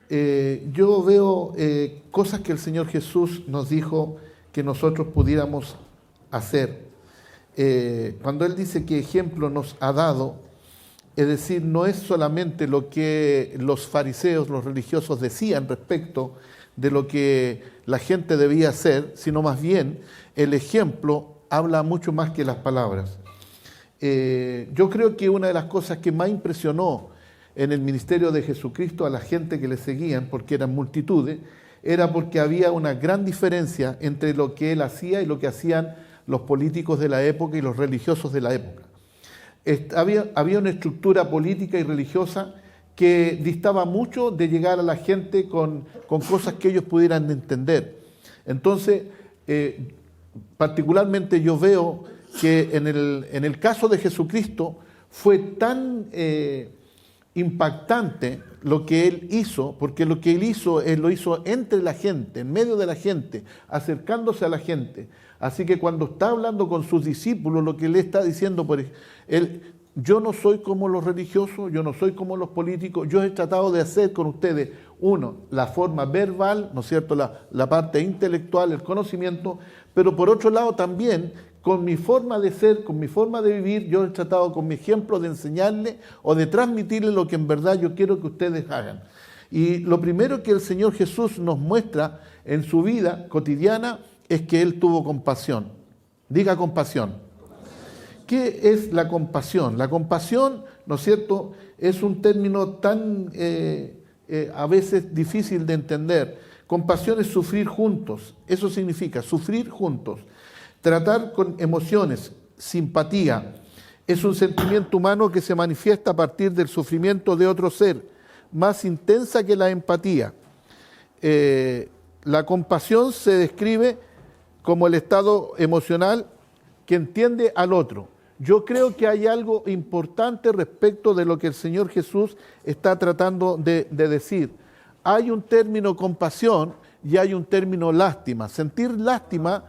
yo veo cosas que el Señor Jesús nos dijo que nosotros pudiéramos hacer. Cuando Él dice que ejemplo nos ha dado, es decir, no es solamente lo que los fariseos, los religiosos decían respecto de lo que la gente debía hacer, sino más bien el ejemplo habla mucho más que las palabras. Yo creo que una de las cosas que más impresionó en el ministerio de Jesucristo a la gente que le seguían, porque eran multitudes, era porque había una gran diferencia entre lo que Él hacía y lo que hacían los políticos de la época y los religiosos de la época. Había una estructura política y religiosa que distaba mucho de llegar a la gente con cosas que ellos pudieran entender. Entonces, particularmente yo veo que en el caso de Jesucristo fue tan impactante lo que Él hizo, porque lo que Él lo hizo entre la gente, en medio de la gente, acercándose a la gente. Así que cuando está hablando con sus discípulos, lo que Él está diciendo, yo no soy como los religiosos, yo no soy como los políticos, yo he tratado de hacer con ustedes, uno, la forma verbal, ¿no es cierto?, la parte intelectual, el conocimiento, pero por otro lado también, con mi forma de ser, con mi forma de vivir, yo he tratado con mi ejemplo de enseñarle o de transmitirle lo que en verdad yo quiero que ustedes hagan. Y lo primero que el Señor Jesús nos muestra en su vida cotidiana es que Él tuvo compasión. Diga compasión. ¿Qué es la compasión? La compasión, ¿no es cierto?, es un término tan a veces difícil de entender. Compasión es sufrir juntos. Eso significa sufrir juntos. Tratar con emociones, simpatía. Es un sentimiento humano que se manifiesta a partir del sufrimiento de otro ser, más intensa que la empatía. La compasión se describe como el estado emocional que entiende al otro. Yo creo que hay algo importante respecto de lo que el Señor Jesús está tratando de decir. Hay un término compasión y hay un término lástima. Sentir lástima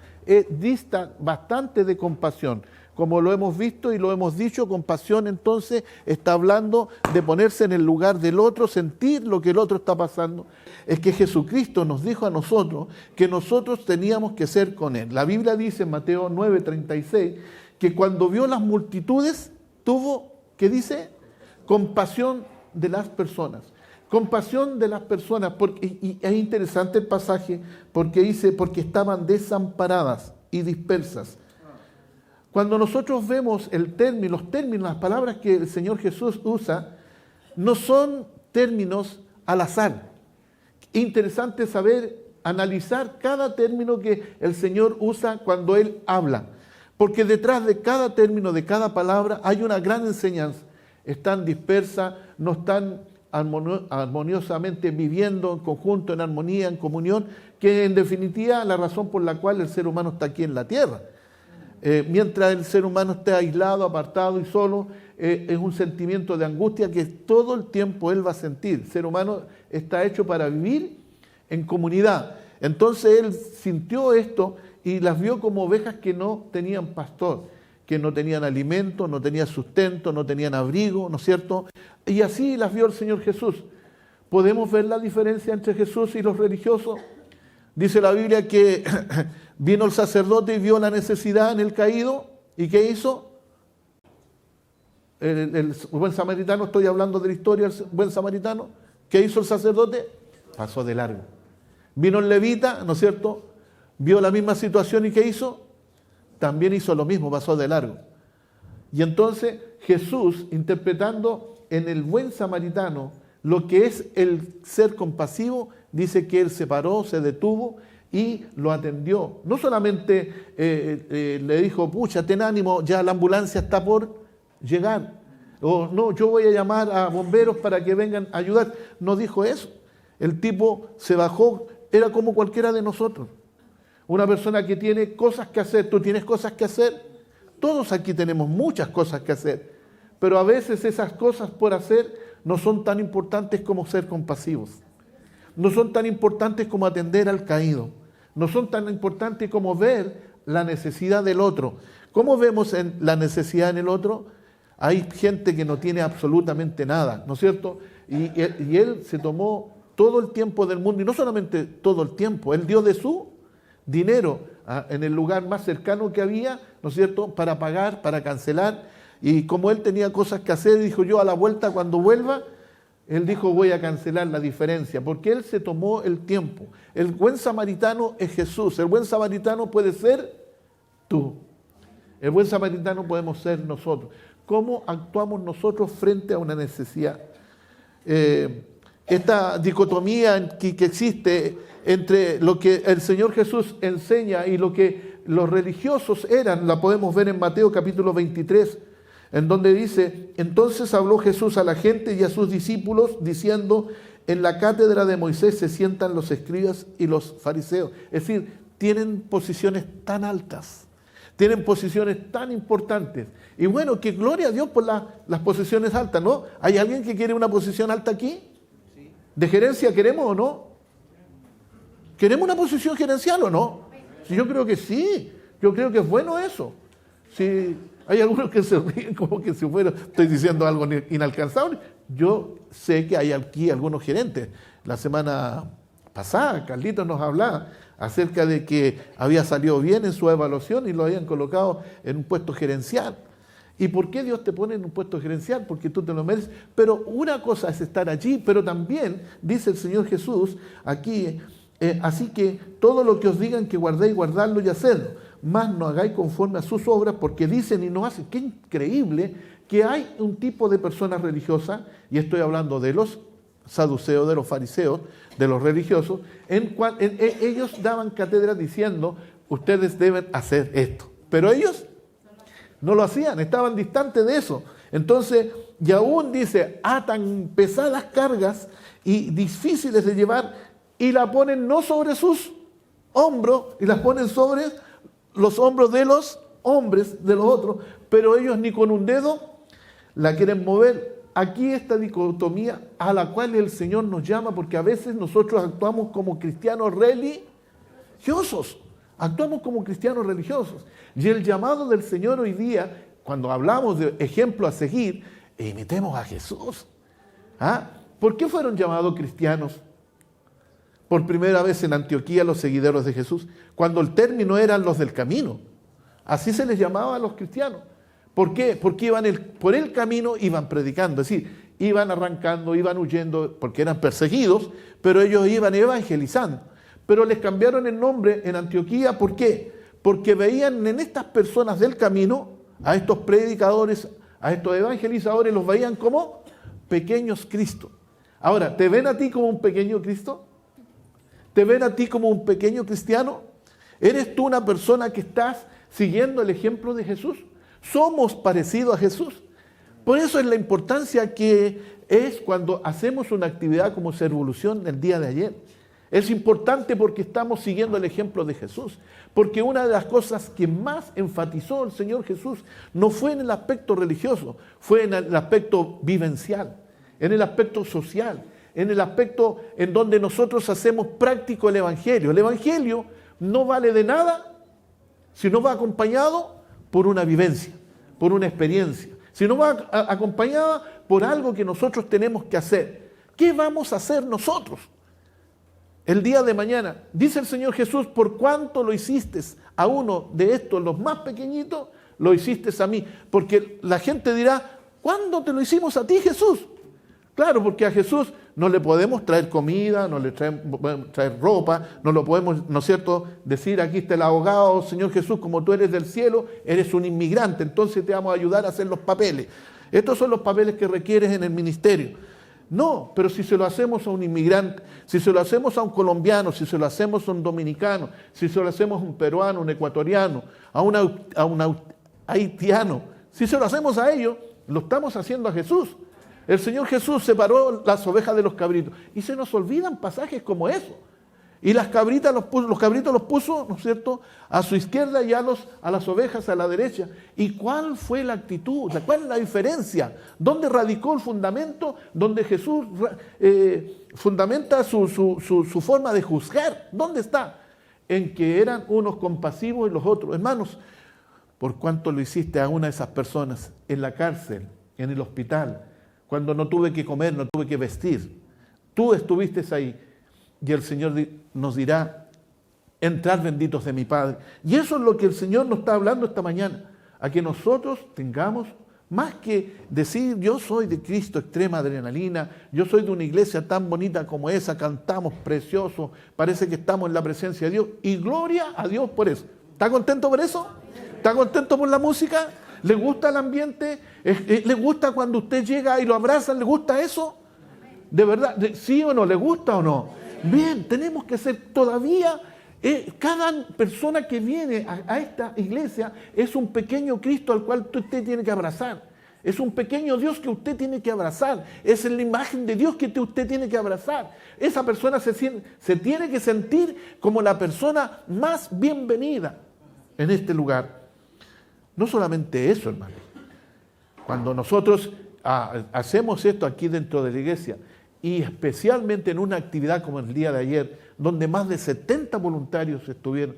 dista bastante de compasión. Como lo hemos visto y lo hemos dicho, compasión entonces está hablando de ponerse en el lugar del otro, sentir lo que el otro está pasando. Es que Jesucristo nos dijo a nosotros que nosotros teníamos que ser con Él. La Biblia dice en Mateo 9:36 que cuando vio las multitudes tuvo, ¿qué dice? Compasión de las personas. Compasión de las personas, y es interesante el pasaje porque dice, porque estaban desamparadas y dispersas. Cuando nosotros vemos los términos, las palabras que el Señor Jesús usa, no son términos al azar. Interesante saber, analizar cada término que el Señor usa cuando Él habla, porque detrás de cada término, de cada palabra, hay una gran enseñanza. Están dispersas, no están armoniosamente viviendo en conjunto, en armonía, en comunión, que en definitiva la razón por la cual el ser humano está aquí en la tierra. Mientras el ser humano esté aislado, apartado y solo, es un sentimiento de angustia que todo el tiempo él va a sentir. El ser humano está hecho para vivir en comunidad. Entonces él sintió esto y las vio como ovejas que no tenían pastor, que no tenían alimento, no tenían sustento, no tenían abrigo, ¿no es cierto? Y así las vio el Señor Jesús. ¿Podemos ver la diferencia entre Jesús y los religiosos? Dice la Biblia que vino el sacerdote y vio la necesidad en el caído. ¿Y qué hizo? El buen samaritano, estoy hablando de la historia del buen samaritano. ¿Qué hizo el sacerdote? Pasó de largo. Vino el levita, ¿no es cierto? Vio la misma situación y ¿qué hizo? También hizo lo mismo, pasó de largo. Y entonces Jesús, interpretando en el buen samaritano lo que es el ser compasivo, dice que él se paró, se detuvo y lo atendió. No solamente le dijo, pucha, ten ánimo, ya la ambulancia está por llegar. O no, yo voy a llamar a bomberos para que vengan a ayudar. No dijo eso. El tipo se bajó, era como cualquiera de nosotros. Una persona que tiene cosas que hacer. ¿Tú tienes cosas que hacer? Todos aquí tenemos muchas cosas que hacer. Pero a veces esas cosas por hacer no son tan importantes como ser compasivos. No son tan importantes como atender al caído. No son tan importantes como ver la necesidad del otro. ¿Cómo vemos la necesidad en el otro? Hay gente que no tiene absolutamente nada, ¿no es cierto? Y él se tomó todo el tiempo del mundo, y no solamente todo el tiempo, él dio de su dinero en el lugar más cercano que había, ¿no es cierto?, para pagar, para cancelar, y como él tenía cosas que hacer, dijo yo a la vuelta, cuando vuelva, él dijo voy a cancelar la diferencia, porque él se tomó el tiempo. El buen samaritano es Jesús, el buen samaritano puede ser tú, el buen samaritano podemos ser nosotros. ¿Cómo actuamos nosotros frente a una necesidad? Esta dicotomía que existe entre lo que el Señor Jesús enseña y lo que los religiosos eran, la podemos ver en Mateo capítulo 23, en donde dice, entonces habló Jesús a la gente y a sus discípulos diciendo, en la cátedra de Moisés se sientan los escribas y los fariseos. Es decir, tienen posiciones tan altas, tienen posiciones tan importantes. Y bueno, que gloria a Dios por las posiciones altas, ¿no? ¿Hay alguien que quiere una posición alta aquí? Sí. ¿De gerencia queremos o no? ¿Queremos una posición gerencial o no? Sí, yo creo que sí, yo creo que es bueno eso. Sí. Hay algunos que se ríen como que si fuera, estoy diciendo algo inalcanzable. Yo sé que hay aquí algunos gerentes. La semana pasada, Carlitos nos hablaba acerca de que había salido bien en su evaluación y lo habían colocado en un puesto gerencial. ¿Y por qué Dios te pone en un puesto gerencial? Porque tú te lo mereces. Pero una cosa es estar allí, pero también, dice el Señor Jesús aquí, así que todo lo que os digan que guardéis, guardadlo y hacedlo. Más no hagáis conforme a sus obras, porque dicen y no hacen. Qué increíble que hay un tipo de personas religiosas, y estoy hablando de los saduceos, de los fariseos, de los religiosos, ellos daban cátedra diciendo, ustedes deben hacer esto. Pero ellos no lo hacían, estaban distantes de eso. Entonces, y aún dice, atan pesadas cargas y difíciles de llevar, y la ponen no sobre sus hombros, y las ponen sobre los hombros de los hombres, de los otros, pero ellos ni con un dedo la quieren mover. Aquí esta dicotomía a la cual el Señor nos llama, porque a veces nosotros actuamos como cristianos religiosos, actuamos como cristianos religiosos. Y el llamado del Señor hoy día, cuando hablamos de ejemplo a seguir, imitemos a Jesús. ¿Ah? ¿Por qué fueron llamados cristianos? Por primera vez en Antioquía los seguidores de Jesús, cuando el término eran los del camino. Así se les llamaba a los cristianos. ¿Por qué? Porque iban por el camino, iban predicando, es decir, iban arrancando, iban huyendo, porque eran perseguidos, pero ellos iban evangelizando. Pero les cambiaron el nombre en Antioquía, ¿por qué? Porque veían en estas personas del camino, a estos predicadores, a estos evangelizadores, los veían como pequeños Cristo. Ahora, ¿te ven a ti como un pequeño Cristo? ¿Te ven a ti como un pequeño cristiano? ¿Eres tú una persona que estás siguiendo el ejemplo de Jesús? Somos parecidos a Jesús. Por eso es la importancia que es cuando hacemos una actividad como Servolución el día de ayer. Es importante porque estamos siguiendo el ejemplo de Jesús. Porque una de las cosas que más enfatizó el Señor Jesús no fue en el aspecto religioso, fue en el aspecto vivencial, en el aspecto social, en el aspecto en donde nosotros hacemos práctico el Evangelio. El Evangelio no vale de nada si no va acompañado por una vivencia, por una experiencia, si no va acompañada por algo que nosotros tenemos que hacer. ¿Qué vamos a hacer nosotros el día de mañana? Dice el Señor Jesús, por cuanto lo hiciste a uno de estos, los más pequeñitos, lo hiciste a mí. Porque la gente dirá, ¿cuándo te lo hicimos a ti, Jesús? Claro, porque a Jesús no le podemos traer comida, no le podemos traer ropa, no lo podemos, ¿no es cierto?, decir, aquí está el abogado, Señor Jesús, como tú eres del cielo, eres un inmigrante, entonces te vamos a ayudar a hacer los papeles. Estos son los papeles que requieres en el ministerio. No, pero si se lo hacemos a un inmigrante, si se lo hacemos a un colombiano, si se lo hacemos a un dominicano, si se lo hacemos a un peruano, un ecuatoriano, a un haitiano, si se lo hacemos a ellos, lo estamos haciendo a Jesús. El Señor Jesús separó las ovejas de los cabritos. Y se nos olvidan pasajes como eso. Y los cabritos los puso, ¿no es cierto?, a su izquierda y a las ovejas a la derecha. ¿Y cuál fue la actitud? ¿Cuál es la diferencia? ¿Dónde radicó el fundamento? Donde Jesús fundamenta su forma de juzgar. ¿Dónde está? En que eran unos compasivos y los otros. Hermanos, ¿por cuánto lo hiciste a una de esas personas en la cárcel, en el hospital? Cuando no tuve que comer, no tuve que vestir. Tú estuviste ahí. Y el Señor nos dirá, entrad benditos de mi Padre. Y eso es lo que el Señor nos está hablando esta mañana, a que nosotros tengamos, más que decir yo soy de Cristo, extrema adrenalina, yo soy de una iglesia tan bonita como esa, cantamos precioso, parece que estamos en la presencia de Dios, y gloria a Dios por eso. ¿Está contento por eso? ¿Está contento por la música? ¿Le gusta el ambiente? ¿Le gusta cuando usted llega y lo abrazan? ¿Le gusta eso? ¿De verdad? ¿Sí o no? ¿Le gusta o no? Bien, tenemos que ser todavía... cada persona que viene a esta iglesia es un pequeño Cristo al cual usted tiene que abrazar. Es un pequeño Dios que usted tiene que abrazar. Es la imagen de Dios que usted tiene que abrazar. Esa persona se tiene que sentir como la persona más bienvenida en este lugar. No solamente eso, hermano. Cuando nosotros hacemos esto aquí dentro de la iglesia, y especialmente en una actividad como el día de ayer, donde más de 70 voluntarios estuvieron.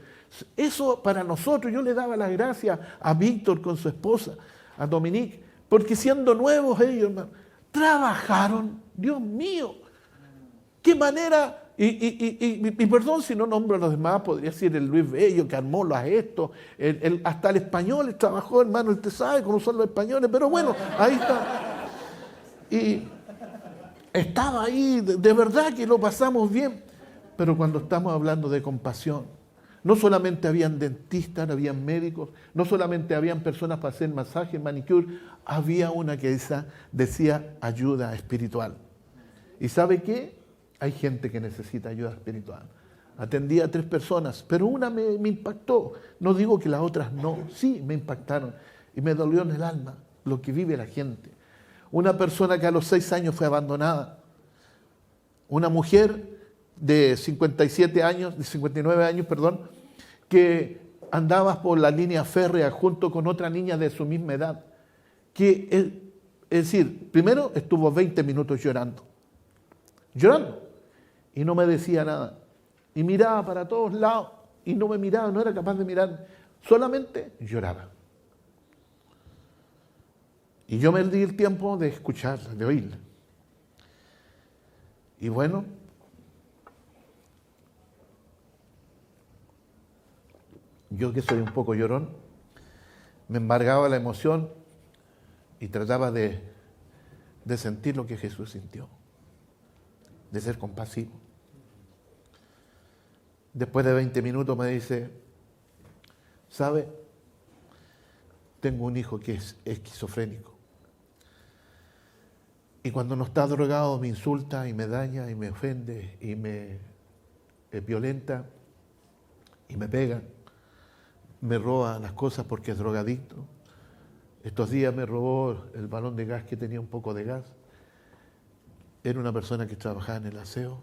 Eso para nosotros, yo le daba las gracias a Víctor con su esposa, a Dominique, porque siendo nuevos ellos, hermano, trabajaron, Dios mío, qué manera, y perdón si no nombro a los demás, podría ser el Luis Bello que armó los gestos, hasta el español trabajó, hermano, usted sabe cómo son los españoles, pero bueno, ahí está. Y estaba ahí, de verdad que lo pasamos bien. Pero cuando estamos hablando de compasión, no solamente habían dentistas, habían médicos, no solamente habían personas para hacer masajes, manicure, había una que decía ayuda espiritual. ¿Y sabe qué? Hay gente que necesita ayuda espiritual. Atendí a 3 personas, pero una me impactó. No digo que las otras no, sí me impactaron. Y me dolió en el alma lo que vive la gente. Una persona que a los 6 años fue abandonada. Una mujer de 59 años, perdón, que andaba por la línea férrea junto con otra niña de su misma edad. Es decir, primero estuvo 20 minutos llorando, y no me decía nada. Y miraba para todos lados y no me miraba, no era capaz de mirar, solamente lloraba. Y yo me di el tiempo de escucharla, de oírla. Y bueno, yo que soy un poco llorón, me embargaba la emoción y trataba de sentir lo que Jesús sintió, de ser compasivo. Después de 20 minutos me dice, ¿sabe? Tengo un hijo que es esquizofrénico. Y cuando no está drogado me insulta y me daña y me ofende y me violenta y me pega. Me roba las cosas porque es drogadicto. Estos días me robó el balón de gas que tenía un poco de gas. Era una persona que trabajaba en el aseo.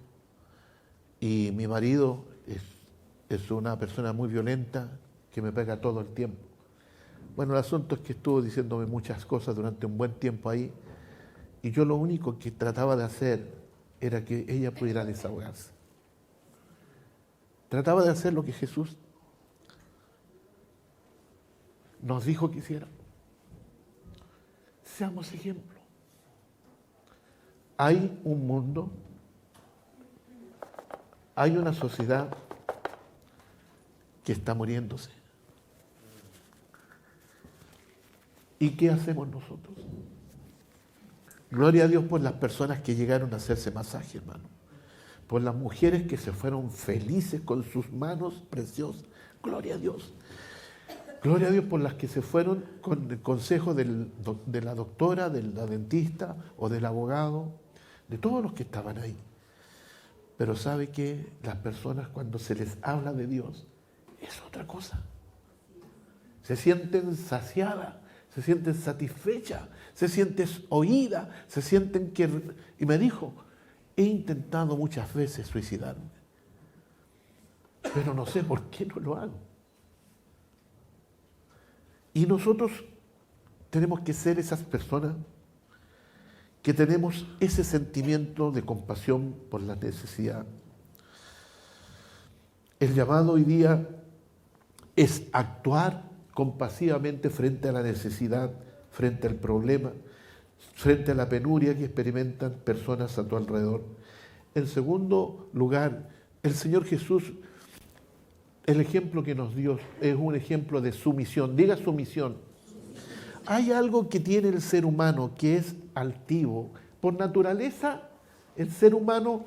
Y mi marido es una persona muy violenta que me pega todo el tiempo. Bueno, el asunto es que estuvo diciéndome muchas cosas durante un buen tiempo ahí. Y yo lo único que trataba de hacer era que ella pudiera desahogarse. Trataba de hacer lo que Jesús nos dijo que hiciéramos. Seamos ejemplo. Hay un mundo, hay una sociedad que está muriéndose. ¿Y qué hacemos nosotros? Gloria a Dios por las personas que llegaron a hacerse masaje, hermano. Por las mujeres que se fueron felices con sus manos preciosas. Gloria a Dios. Gloria a Dios por las que se fueron con el consejo de la doctora, de la dentista o del abogado, de todos los que estaban ahí. Pero sabe que las personas cuando se les habla de Dios es otra cosa. Se sienten saciadas, se sienten satisfechas, se sienten oídas, se sienten que... Y me dijo, he intentado muchas veces suicidarme, pero no sé por qué no lo hago. Y nosotros tenemos que ser esas personas que tenemos ese sentimiento de compasión por la necesidad. El llamado hoy día es actuar compasivamente frente a la necesidad, frente al problema, frente a la penuria que experimentan personas a tu alrededor. En segundo lugar, el Señor Jesús, el ejemplo que nos dio es un ejemplo de sumisión. Diga sumisión. Hay algo que tiene el ser humano que es altivo. Por naturaleza, el ser humano,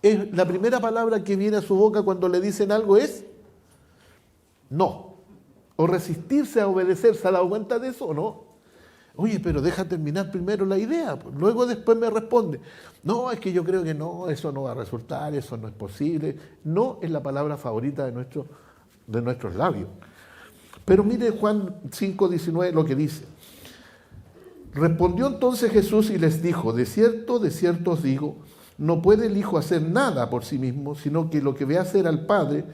es la primera palabra que viene a su boca cuando le dicen algo es no. O resistirse a obedecer. ¿Se ha dado cuenta de eso o no? Oye, pero deja terminar primero la idea, luego después me responde. No, es que yo creo que no, eso no va a resultar, eso no es posible. No es la palabra favorita de nuestros labios. Pero mire Juan 5:19 lo que dice. Respondió entonces Jesús y les dijo, de cierto os digo, no puede el Hijo hacer nada por sí mismo, sino que lo que ve hacer al Padre,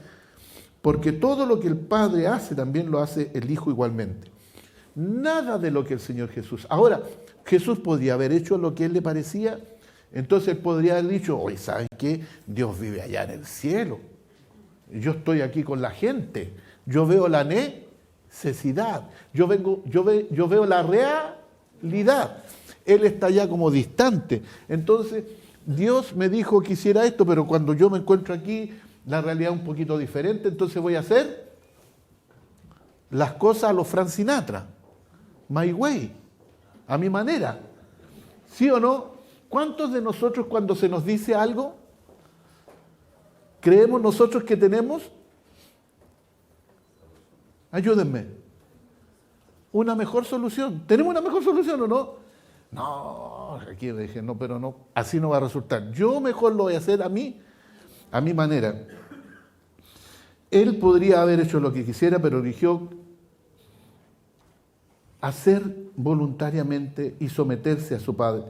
porque todo lo que el Padre hace también lo hace el Hijo igualmente. Nada de lo que el Señor Jesús. Ahora, Jesús podría haber hecho lo que a él le parecía. Entonces él podría haber dicho, oye, ¿saben qué? Dios vive allá en el cielo. Yo estoy aquí con la gente. Yo veo la necesidad. Yo veo la realidad. Él está allá como distante. Entonces, Dios me dijo que hiciera esto, pero cuando yo me encuentro aquí, la realidad es un poquito diferente. Entonces voy a hacer las cosas a los Frank Sinatra. My way, a mi manera. ¿Sí o no? ¿Cuántos de nosotros cuando se nos dice algo, creemos nosotros que tenemos? Ayúdenme. Una mejor solución. ¿Tenemos una mejor solución o no? No, aquí le dije, no, pero no, así no va a resultar. Yo mejor lo voy a hacer a mi manera. Él podría haber hecho lo que quisiera, pero eligió hacer voluntariamente y someterse a su Padre.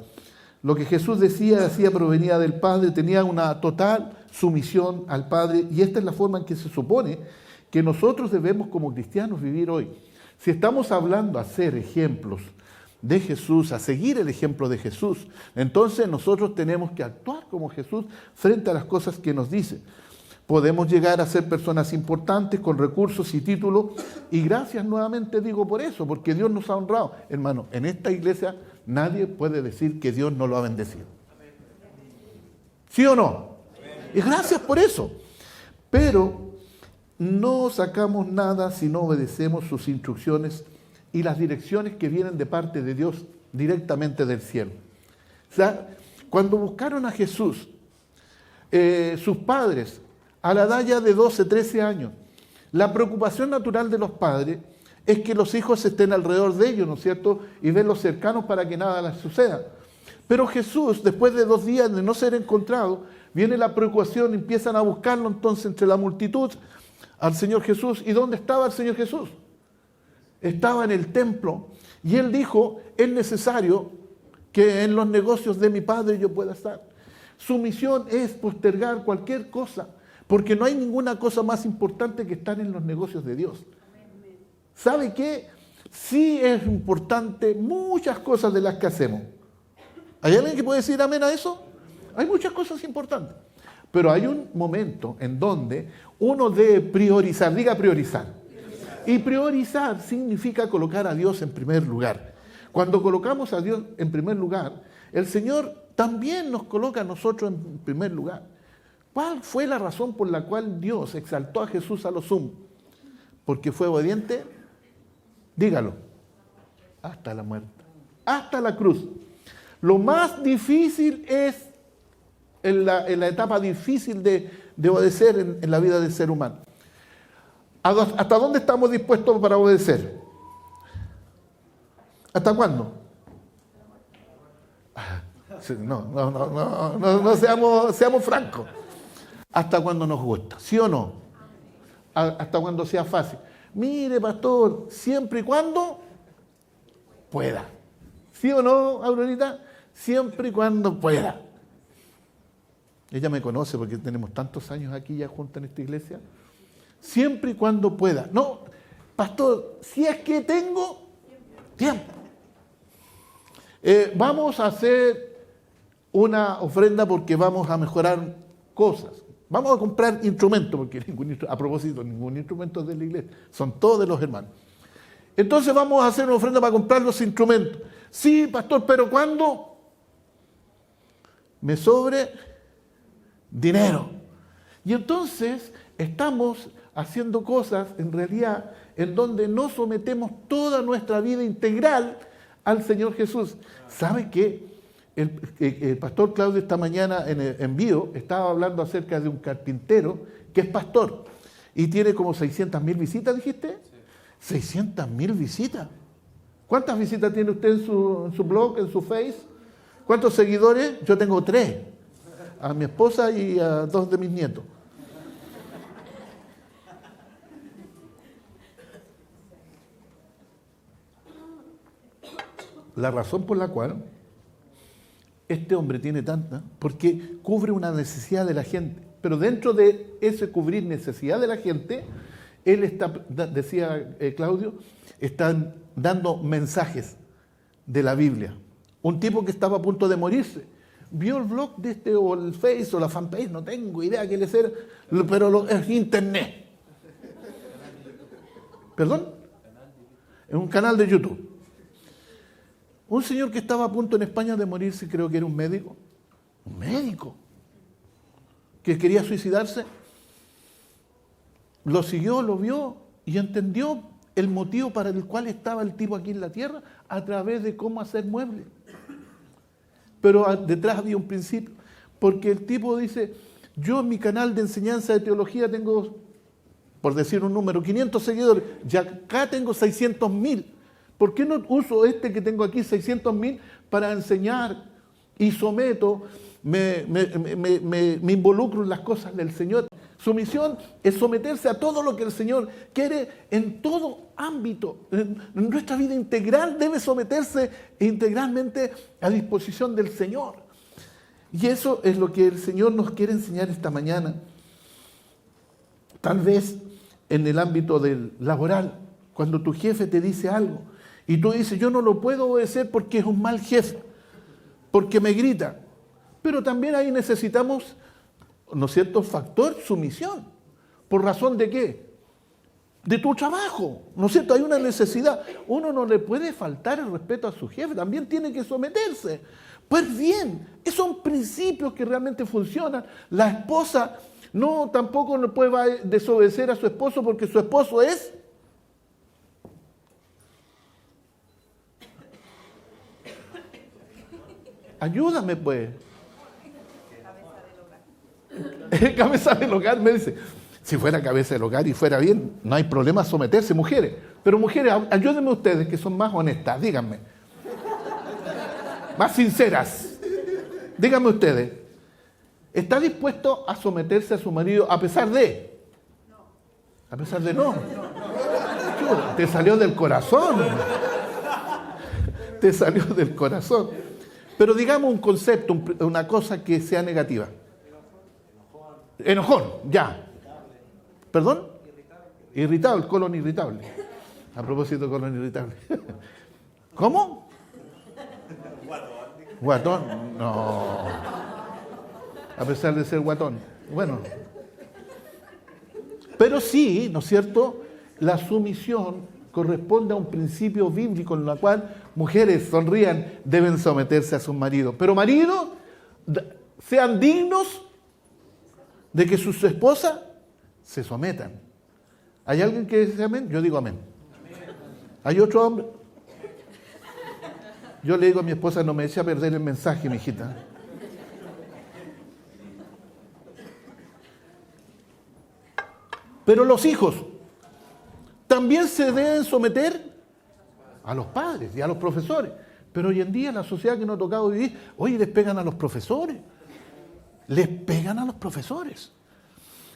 Lo que Jesús decía, hacía, provenía del Padre, tenía una total sumisión al Padre, y esta es la forma en que se supone que nosotros debemos como cristianos vivir hoy. Si estamos hablando a ser ejemplos de Jesús, a seguir el ejemplo de Jesús, entonces nosotros tenemos que actuar como Jesús frente a las cosas que nos dice. Podemos llegar a ser personas importantes con recursos y títulos, y gracias nuevamente digo por eso, porque Dios nos ha honrado. Hermano, en esta iglesia nadie puede decir que Dios no lo ha bendecido. ¿Sí o no? Y gracias por eso. Pero no sacamos nada si no obedecemos sus instrucciones y las direcciones que vienen de parte de Dios directamente del cielo. O sea, cuando buscaron a Jesús, sus padres, a la edad ya de 12, 13 años, la preocupación natural de los padres es que los hijos estén alrededor de ellos, ¿no es cierto? Y verlos cercanos para que nada les suceda. Pero Jesús, después de 2 días de no ser encontrado, viene la preocupación, empiezan a buscarlo entonces entre la multitud al Señor Jesús. ¿Y dónde estaba el Señor Jesús? Estaba en el templo, y Él dijo, es necesario que en los negocios de mi Padre yo pueda estar. Su misión es postergar cualquier cosa, porque no hay ninguna cosa más importante que estar en los negocios de Dios. ¿Sabe qué? Sí es importante muchas cosas de las que hacemos. ¿Hay alguien que puede decir amén a eso? Hay muchas cosas importantes. Pero hay un momento en donde uno debe priorizar. Diga priorizar. Y priorizar significa colocar a Dios en primer lugar. Cuando colocamos a Dios en primer lugar, el Señor también nos coloca a nosotros en primer lugar. ¿Cuál fue la razón por la cual Dios exaltó a Jesús a lo sumo? Porque fue obediente, dígalo, hasta la muerte, hasta la cruz. Lo más difícil es, en la etapa difícil de obedecer en la vida del ser humano. ¿Hasta dónde estamos dispuestos para obedecer? ¿Hasta cuándo? No seamos francos. Hasta cuando nos gusta, ¿sí o no? Hasta cuando sea fácil. Mire, pastor, siempre y cuando pueda. ¿Sí o no, Aurorita? Siempre y cuando pueda. Ella me conoce porque tenemos tantos años aquí ya juntos en esta iglesia. Siempre y cuando pueda. No, pastor, si es que tengo tiempo. Vamos a hacer una ofrenda porque vamos a mejorar cosas. Vamos a comprar instrumentos, porque a propósito, ningún instrumento es de la iglesia, son todos de los hermanos. Entonces vamos a hacer una ofrenda para comprar los instrumentos. Sí, pastor, pero ¿cuándo me sobre dinero. Y entonces estamos haciendo cosas, en realidad, en donde no sometemos toda nuestra vida integral al Señor Jesús. ¿Sabe qué? El pastor Claudio esta mañana en el envío estaba hablando acerca de un carpintero que es pastor y tiene como 600.000 visitas, ¿dijiste? Sí. 600.000 visitas. ¿Cuántas visitas tiene usted en su blog, en su Face? ¿Cuántos seguidores? Yo tengo 3. A mi esposa y a 2 de mis nietos. La razón por la cual este hombre tiene tanta, porque cubre una necesidad de la gente. Pero dentro de ese cubrir necesidad de la gente, él está, decía Claudio, están dando mensajes de la Biblia. Un tipo que estaba a punto de morirse, vio el blog de este, o el Face, o la fanpage, no tengo idea qué le ser, pero es internet. ¿Perdón? Es un canal de YouTube. Un señor que estaba a punto en España de morirse, creo que era un médico, que quería suicidarse, lo siguió, lo vio y entendió el motivo para el cual estaba el tipo aquí en la tierra a través de cómo hacer muebles. Pero detrás había un principio, porque el tipo dice, yo en mi canal de enseñanza de teología tengo, por decir un número, 500 seguidores, ya acá tengo 600.000. ¿Por qué no uso este que tengo aquí, 600.000, para enseñar y someto, me involucro en las cosas del Señor? Su misión es someterse a todo lo que el Señor quiere en todo ámbito. En nuestra vida integral debe someterse integralmente a disposición del Señor. Y eso es lo que el Señor nos quiere enseñar esta mañana. Tal vez en el ámbito del laboral, cuando tu jefe te dice algo, y tú dices, yo no lo puedo obedecer porque es un mal jefe, porque me grita. Pero también ahí necesitamos, ¿no es cierto?, factor sumisión. ¿Por razón de qué? De tu trabajo, ¿no es cierto? Hay una necesidad. Uno no le puede faltar el respeto a su jefe, también tiene que someterse. Pues bien, esos son principios que realmente funcionan. La esposa tampoco no puede desobedecer a su esposo porque su esposo es... Ayúdame, pues. Cabeza del hogar, me dice. Si fuera cabeza del hogar y fuera bien, no hay problema someterse, mujeres. Pero mujeres, ayúdenme ustedes, que son más honestas, díganme. Más sinceras. Díganme ustedes. ¿Está dispuesto a someterse a su marido a pesar de? No. A pesar de no. Te salió del corazón. Te salió del corazón. Pero digamos un concepto, una cosa que sea negativa. Enojón, ya. ¿Perdón? Irritable, colon irritable. A propósito de colon irritable. ¿Cómo? Guatón. No. A pesar de ser guatón. Bueno. Pero sí, ¿no es cierto? La sumisión corresponde a un principio bíblico en el cual mujeres sonrían, deben someterse a sus maridos. Pero maridos, sean dignos de que sus esposas se sometan. ¿Hay alguien que dice amén? Yo digo amén. ¿Hay otro hombre? Yo le digo a mi esposa, no me eche a perder el mensaje, mi hijita. Pero los hijos también se deben someter a los padres y a los profesores. Pero hoy en día, en la sociedad que nos ha tocado vivir, oye, les pegan a los profesores. Les pegan a los profesores.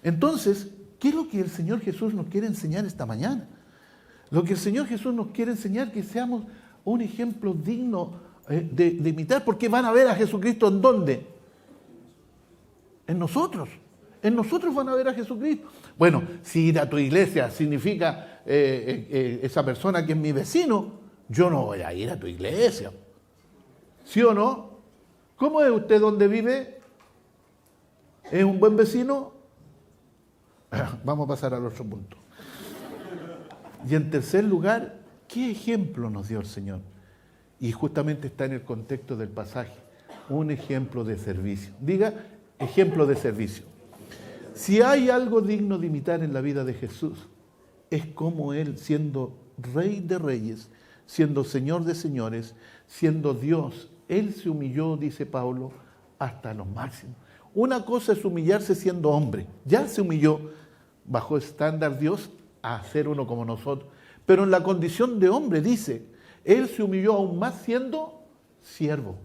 Entonces, ¿qué es lo que el Señor Jesús nos quiere enseñar esta mañana? Lo que el Señor Jesús nos quiere enseñar es que seamos un ejemplo digno de imitar, porque van a ver a Jesucristo ¿en dónde? En nosotros. En nosotros van a ver a Jesucristo. Bueno, si ir a tu iglesia significa esa persona que es mi vecino, yo no voy a ir a tu iglesia. ¿Sí o no? ¿Cómo es usted donde vive? ¿Es un buen vecino? Vamos a pasar al otro punto. Y en tercer lugar, ¿qué ejemplo nos dio el Señor? Y justamente está en el contexto del pasaje. Un ejemplo de servicio. Diga, ejemplo de servicio. Si hay algo digno de imitar en la vida de Jesús, es como Él, siendo Rey de Reyes, siendo Señor de Señores, siendo Dios, Él se humilló, dice Pablo, hasta lo máximo. Una cosa es humillarse siendo hombre, ya se humilló bajo estándar Dios a ser uno como nosotros, pero en la condición de hombre, dice, Él se humilló aún más siendo siervo.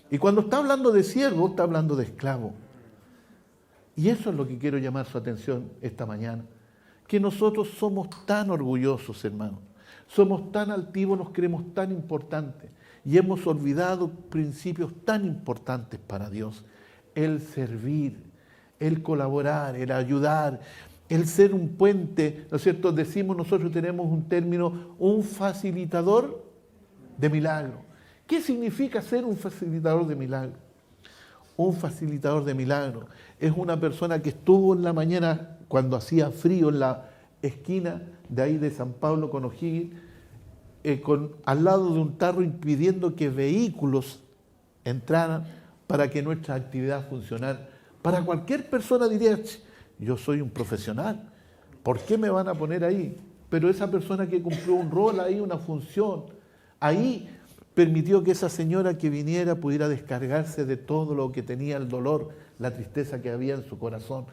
Y cuando está hablando de siervo, está hablando de esclavo. Y eso es lo que quiero llamar su atención esta mañana. Que nosotros somos tan orgullosos, hermanos. Somos tan altivos, nos creemos tan importantes. Y hemos olvidado principios tan importantes para Dios. El servir, el colaborar, el ayudar, el ser un puente, ¿no es cierto? Decimos, nosotros tenemos un término, un facilitador de milagro. ¿Qué significa ser un facilitador de milagro? Un facilitador de milagro es una persona que estuvo en la mañana cuando hacía frío en la esquina de ahí de San Pablo con O'Higgins, al lado de un tarro impidiendo que vehículos entraran para que nuestra actividad funcionara. Para cualquier persona diría, yo soy un profesional, ¿por qué me van a poner ahí? Pero esa persona que cumplió un rol ahí, una función, ahí permitió que esa señora que viniera pudiera descargarse de todo lo que tenía, el dolor, la tristeza que había en su corazón.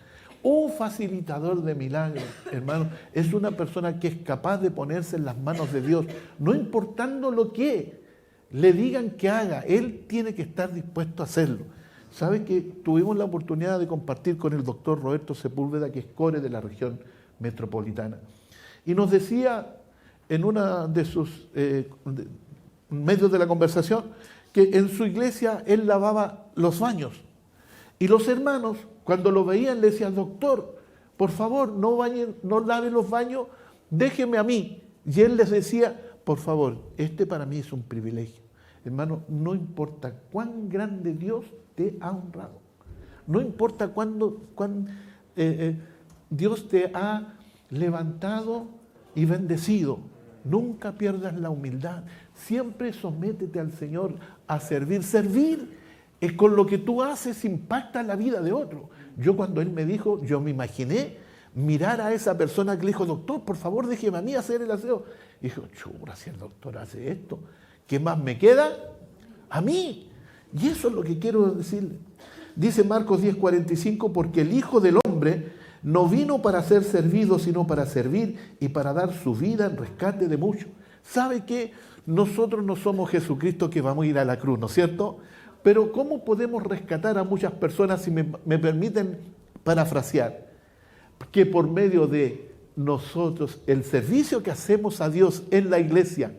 Un facilitador de milagros, hermano, es una persona que es capaz de ponerse en las manos de Dios, no importando lo que le digan que haga, él tiene que estar dispuesto a hacerlo. ¿Sabe que tuvimos la oportunidad de compartir con el doctor Roberto Sepúlveda, que es core de la región metropolitana? Y nos decía en una de sus medios de la conversación que en su iglesia él lavaba los baños. Y los hermanos, cuando lo veían, le decían, doctor, por favor, no lave los baños, déjeme a mí. Y él les decía, por favor, este para mí es un privilegio. Hermano, no importa cuán grande Dios te ha honrado. No importa cuán Dios te ha levantado y bendecido. Nunca pierdas la humildad. Siempre sométete al Señor a servir. Servir es con lo que tú haces impacta la vida de otro. Yo cuando él me dijo, yo me imaginé mirar a esa persona que le dijo, doctor, por favor, déjeme a mí hacer el aseo. Y dijo, chura, si el doctor hace esto, ¿qué más me queda? A mí. Y eso es lo que quiero decirle. Dice Marcos 10:45, porque el Hijo del Hombre no vino para ser servido, sino para servir y para dar su vida en rescate de muchos. ¿Sabe qué? Nosotros no somos Jesucristo que vamos a ir a la cruz, ¿no es cierto? Pero ¿cómo podemos rescatar a muchas personas, si me permiten parafrasear? Que por medio de nosotros, el servicio que hacemos a Dios en la iglesia,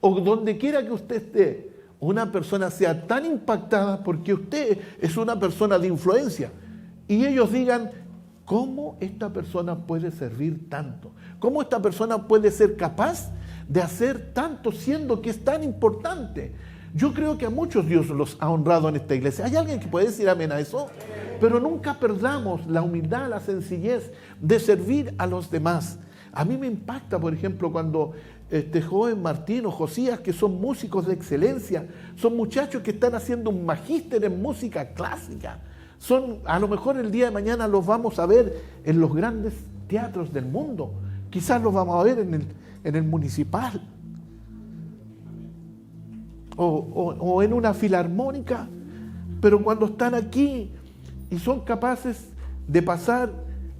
o donde quiera que usted esté, una persona sea tan impactada porque usted es una persona de influencia y ellos digan, ¿cómo esta persona puede servir tanto? ¿Cómo esta persona puede ser capaz de hacer tanto siendo que es tan importante? Yo creo que a muchos Dios los ha honrado en esta iglesia. ¿Hay alguien que puede decir amén a eso? Pero nunca perdamos la humildad, la sencillez de servir a los demás. A mí me impacta, por ejemplo, cuando este joven Martín o Josías, que son músicos de excelencia, son muchachos que están haciendo un magíster en música clásica. A lo mejor el día de mañana los vamos a ver en los grandes teatros del mundo. Quizás los vamos a ver en el municipal. O en una filarmónica. Pero cuando están aquí y son capaces de pasar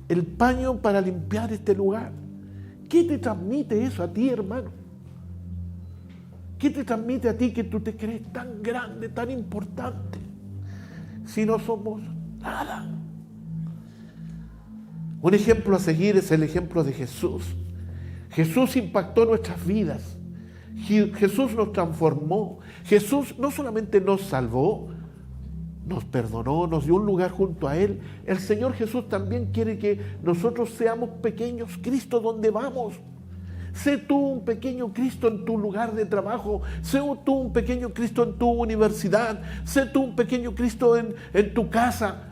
el paño para limpiar este lugar, ¿qué te transmite eso a ti, hermano? ¿Qué te transmite a ti que tú te crees tan grande, tan importante, si no somos nada? Un ejemplo a seguir es el ejemplo de Jesús. Jesús impactó nuestras vidas. Jesús nos transformó. Jesús no solamente nos salvó, nos perdonó, nos dio un lugar junto a Él. El Señor Jesús también quiere que nosotros seamos pequeños Cristo donde vamos. Sé tú un pequeño Cristo en tu lugar de trabajo. Sé tú un pequeño Cristo en tu universidad. Sé tú un pequeño Cristo en tu casa.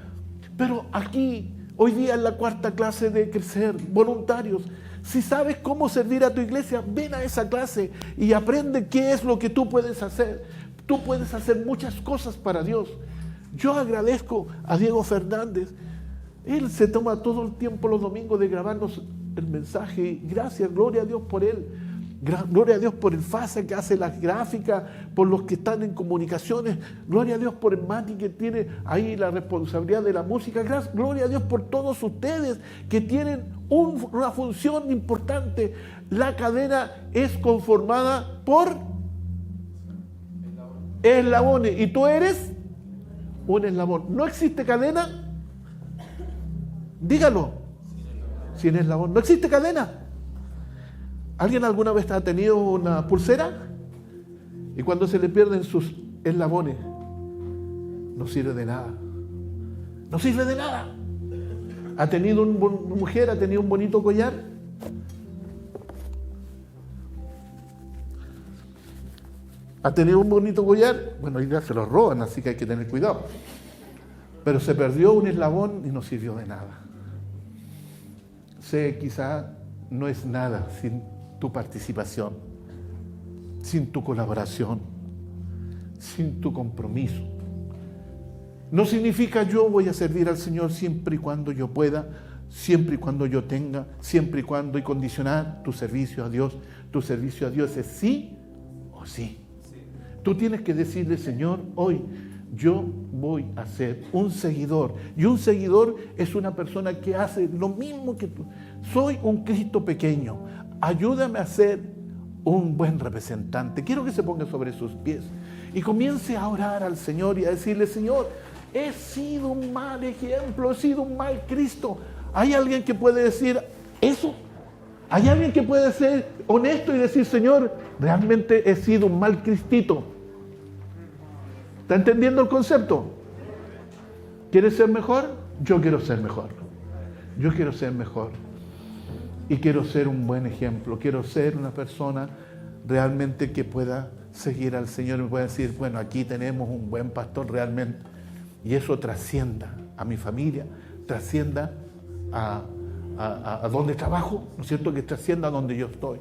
Pero aquí, hoy día en la 4ª clase de Crecer, voluntarios, si sabes cómo servir a tu iglesia, ven a esa clase y aprende qué es lo que tú puedes hacer. Tú puedes hacer muchas cosas para Dios. Yo agradezco a Diego Fernández. Él se toma todo el tiempo los domingos de grabarnos el mensaje. Gracias, gloria a Dios por él. Gloria a Dios por el FASA que hace las gráficas, por los que están en comunicaciones. Gloria a Dios por el Mati que tiene ahí la responsabilidad de la música. Gloria a Dios por todos ustedes que tienen una función importante. La cadena es conformada por eslabones. Y tú eres un eslabón. ¿No existe cadena? Dígalo. Sin eslabón. ¿No existe cadena? ¿Alguien alguna vez ha tenido una pulsera? Y cuando se le pierden sus eslabones, no sirve de nada. No sirve de nada. ¿Ha tenido una mujer, ha tenido un bonito collar? ¿Ha tenido un bonito collar? Bueno, hoy ya se lo roban, así que hay que tener cuidado. Pero se perdió un eslabón y no sirvió de nada. Quizá no es nada sin tu participación, sin tu colaboración, sin tu compromiso. No significa yo voy a servir al Señor siempre y cuando yo pueda, siempre y cuando yo tenga, siempre y cuando, y condicionar tu servicio a Dios. Tu servicio a Dios es sí o sí. Tú tienes que decirle, Señor, hoy yo voy a ser un seguidor. Y un seguidor es una persona que hace lo mismo que tú. Soy un Cristo pequeño. Ayúdame a ser un buen representante. Quiero que se ponga sobre sus pies y comience a orar al Señor y a decirle, Señor, he sido un mal ejemplo, he sido un mal Cristo. ¿Hay alguien que puede decir eso? ¿Hay alguien que puede ser honesto y decir, Señor, realmente he sido un mal cristito? ¿Está entendiendo el concepto? ¿Quieres ser mejor? Yo quiero ser mejor. Yo quiero ser mejor. Y quiero ser un buen ejemplo. Quiero ser una persona realmente que pueda seguir al Señor y me pueda decir, bueno, aquí tenemos un buen pastor realmente. Y eso trascienda a mi familia, trascienda a donde trabajo, ¿no es cierto? Que trascienda a donde yo estoy.